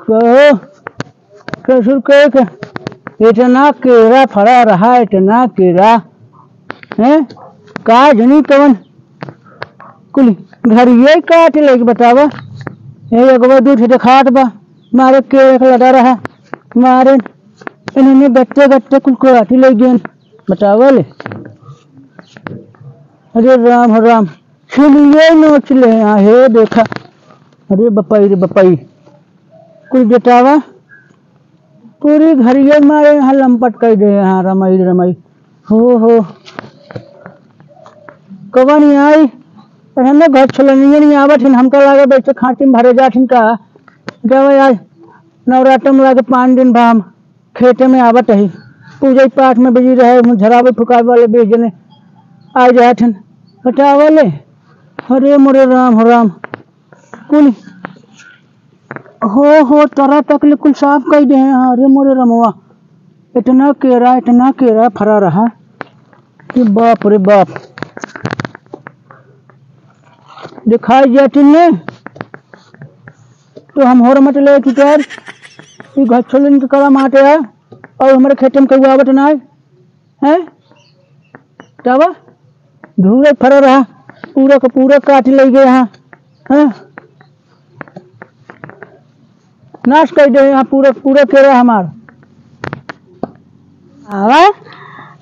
कहो कसुर कह इतना केरा फड़ा रहा, इतना केरा है का जनी कवन कुल घर ये काट ले बतावा। ये अगवा दूध दिखात बा मारे केरा लगा रहा, मारे इन्होंने गट्टे गट्टे कुल काटी ले गए बतावा ले। अरे राम राम छिलिए नोच ले यहाँ हे देखा। अरे बपाई रे बपाई कुछ बेटावा पूरी घरिये मारे यहाँ लंपट कर दे। यहाँ रमाई रमाई हो कब नहीं आई हमें घर छलनिए नहीं आवत हिन। हमका लागे बैठे खांची में भरे जाठिन का जब आज नवरात्र में लागे 5 दिन बा हम खेते में आवत ही पूजा पाठ में बिजी रहे झरावे फुकावे वाले बेच जने आ जाठिन बतावा ले। अरे मोरे राम राम कुल हो तरह तकले कुल साफ कर दे। अरे मोरे रमवा इतना केरा फरा रहा कि बाप रे बाप दिखाई जाती ने तो हम होर मत ले चुकार घर छोलन के कड़ा माटे है और हमारे खेत में कई आवत ना है तब धूरे फरा रहा पूरा का पूरा काट ले गए यहाँ है नाश कर दे यहाँ पूरा केरा हमारा।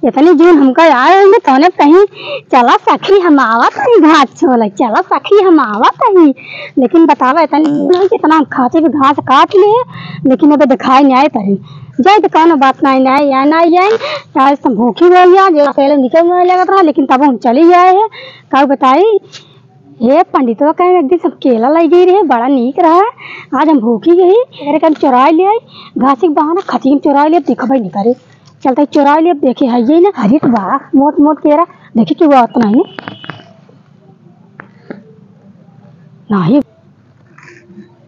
इतनी जून हमका आए में तोने कहीं चला सखी हम आवत नहीं घास छोला चला सखी हम आवत नहीं। लेकिन बतावा इतनी कितना खाते भी घास काट लिए लेकिन अबे दिखाई नहीं आए तरी जाए तो कौन बात नहीं आए या नहीं जाए चाहे सब भूखी हो गया जो पहले निकल नहीं लगा था लेकिन तब हम चली जाए है कब बताई ये पंडितों का एक दिन सब केला लाई गई रही बड़ा नीक रहा है। आज हम भूखी गई अरे कल चुरा ले आई घास के बहाना खती चुरा लिया देखा भाई निकाले चलता चुरा लिया देखे है ये ना हरी तो बड़ा मोट मोट केरा देखी कि वो उतना ही नहीं।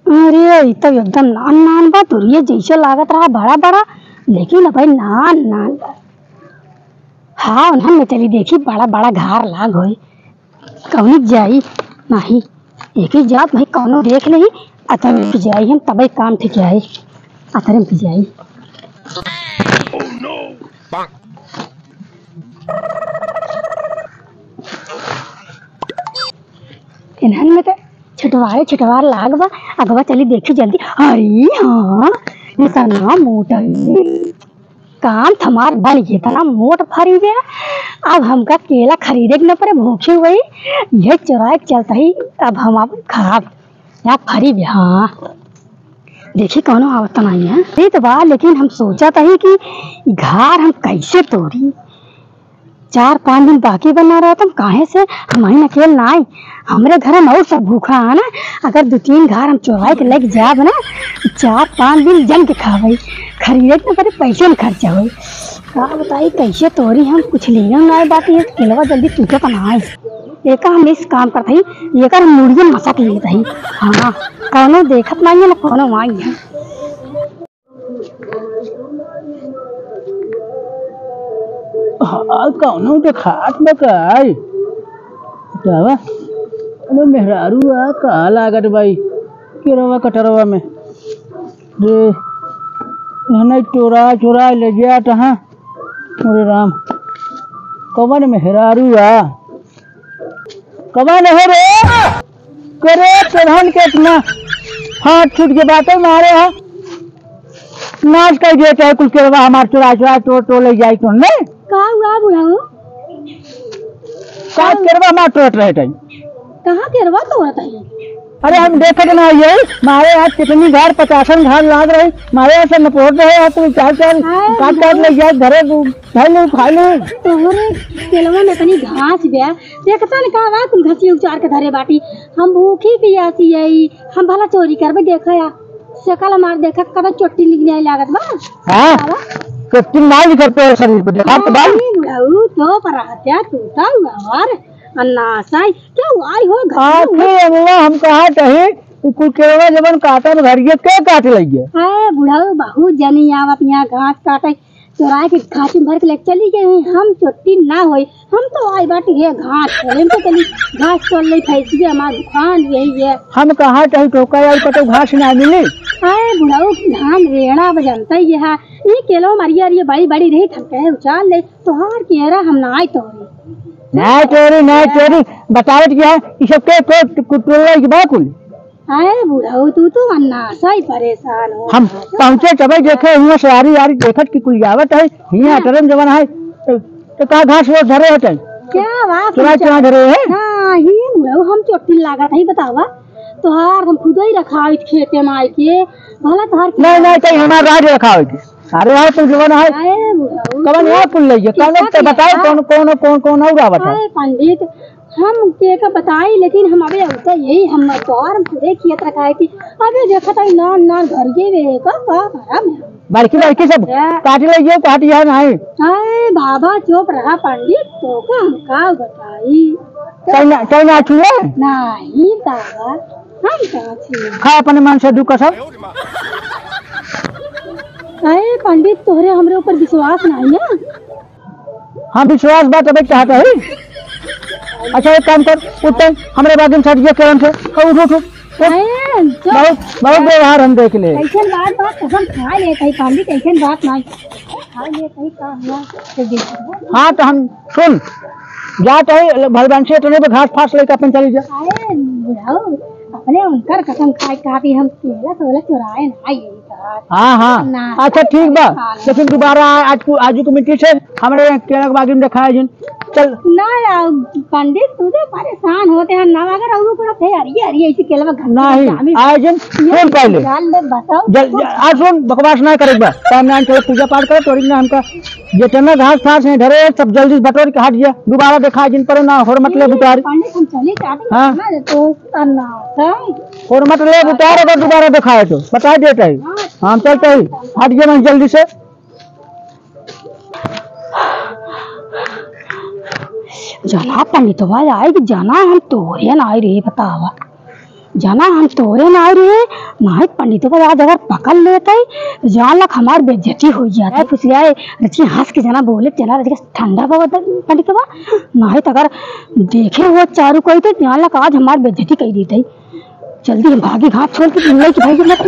अरे तो एकदम नान बात हो रही है जैसे लागत रहा बड़ा बड़ा लेकिन भाई नान हाँ उन्हें चली देखी बड़ा बड़ा घार लाग हो कौन जाई नहीं एक ही जात भाई कौनो देख ली अतर में जाई हम तब काम ठीक जाए अतर में जाई। इन्हन में तो छुटवार लाग बा अगवा चली देखी जल्दी। अरे हाँ इतना मोटा काम थमार बन गया इतना मोट फरी गया अब हमका केला खरीदे के न पड़े भूखी हुई ये चुराए चलता ही अब हम आप खराब या फरी भी। हाँ देखी कौन आवत नहीं है ये तो बात लेकिन हम सोचा था ही कि घर हम कैसे तोड़ी 4-5 दिन बाकी बना रहा था काहे से हमारी अकेले ना आई हमारे घर में और सब भूखा है ना अगर 2-3 घर हम चुराए के लेके जाब ना 4-5 दिन जम के खावे खरीदे के पड़े पैसे में खर्चा हो का बताई कैसे तोड़ी हम कुछ लेना ना बात ये केलवा जल्दी टूटे बनाए एक हम इस काम करते ही एक हम मुड़िए मसक लेते ही। हाँ कौनो देखत नहीं है ना कौनो आई है हाँ कौनो देखात बकाई बतावा। अरे मेहरारू आ का लागत भाई केरवा कटरवा में रे नहीं चोरा ले गया तहाँ। अरे राम कवन मेहरारू आ कवन है रे करे प्रधान के इतना हाथ छूट के बातें मारे है नाच कर दिया चाहे कुछ केरवा हमारे चुरा तो ले जाए कौन नहीं का हुआ बुढ़ाऊ का केरवा हमारे टोट रहे थे कहाँ केरवा तोड़ता है। अरे हम देखे ना ये मारे आज कितनी घर 50 घर लाग रहे मारे यहाँ से नपोट रहे तो चार काट ले जाए घरे खा लो तोहरे केलवा में इतनी घास गया देखता न कहा तुम घसी उचार के धरे बाटी हम भूखी पियासी आई हम भला चोरी करबे देखा या सकल हमार देखा कदा चोटी निकले लागत बा। हां चोटी मार करते शरीर पे देखा तो बाबू तो पर हत्या टूटा हुआ और अन्ना साई क्या आई हो घर हम कहा कहे कुल केवल जबन काटा घर ये के काट लग गया है बुढ़ाऊ बहुत जनी आवत यहाँ घास काटे चोराए के खाची भर के ले चली गई हम चोटी ना होई हम तो आई बाटी है घास हम तो चली घास चल ले फैसी हमार दुकान यही है हम कहा चाहे तो कई तो घास ना मिली आए बुढ़ाऊ धान रेड़ा बजनता ये है ये केलो मरिया रे बड़ी बड़ी रही थके उचाल ले तोहार केरा हम ना आई तोरी ना चोरी बतावत क्या है ये सब के कुटोला की बाकुल आए बुढ़ाऊ तू तो अन्ना सही परेशान हो हम पहुंचे तब देखे हुआ सारी यारी देखत की कुल जावत है हिया टरम जवन है तो का घास वो धरे होते क्या बात क्या धरे है हां ही बुढ़ाऊ हम चोटी लागत है बतावा तोहार हम खुद ही रखा खेते में आई के भला तोहार नहीं कहीं हमारा राज रखा है अरे यार तुम जवन है आए बुढ़ाऊ कवन है कुल ले कौन तो बताओ कौन और आवत है आए पंडित हम के का बताई लेकिन हम अबे होता यही हम तोहार खुदे खेत रखा थी अबे देखा था ना घर के वे का भरा बड़की सब काट ले ये काट यार नहीं आए बाबा चुप रहा पंडित तो का हम का बताई चाइना छुए नहीं बाबा हम का छी खा अपने मन से दुख सब आए पंडित तोहरे हमरे ऊपर विश्वास नहीं है हाँ विश्वास बात अब चाहता है अच्छा एक काम कर उठते हमारे बाजू में सट गया करन से उठ बहुत व्यवहार हम देख ले ऐसन बात कसम खा ले कहीं पंडित ऐसन बात नहीं खा ले कहीं का हुआ हाँ तो हम सुन जाते है भगवान से तो नहीं घास फास लेकर अपन चली जा आए बुढ़ाऊ अपने उनकर कसम खाए काफी हम केला तोला चुराए ना यही हाँ अच्छा ठीक बा लेकिन दोबारा आज को मिट्टी से हमारे केला के बागी में दिखाया जिन चल ना पंडित तू तो परेशान होते हैं ना अगर और पूरा थे हरी ऐसे केला घर नहीं आए जिन सुन पहले बताओ आज सुन बकवास ना करे बा टाइम ना चलो पूजा पाठ करे तोरी ना हमका जितना घास फास है धरे सब जल्दी बटोर के हट जा दोबारा दिखा जिन पर ना और मतलब उतार पंडित हम चले जाते हां ना तो करना और मतलब उतार अगर दोबारा दिखाए तो बता देता है हम चलते ही हट गए मैं जल्दी से जाना पंडित आए कि जाना हम तोरे ना आए रे बतावा जाना हम तोरे ना आए रे माहित पंडितों को आज अगर पकड़ लेते जान लग हमार बेइज्जती हो जाता है कुछ आए रची हंस के जाना बोले चला रची ठंडा बाबा पंडित माहित अगर देखे वो चारू कोई तो जान लग आज हमार बेइज्जती कही देते जल्दी भागी घाट छोड़ के भाई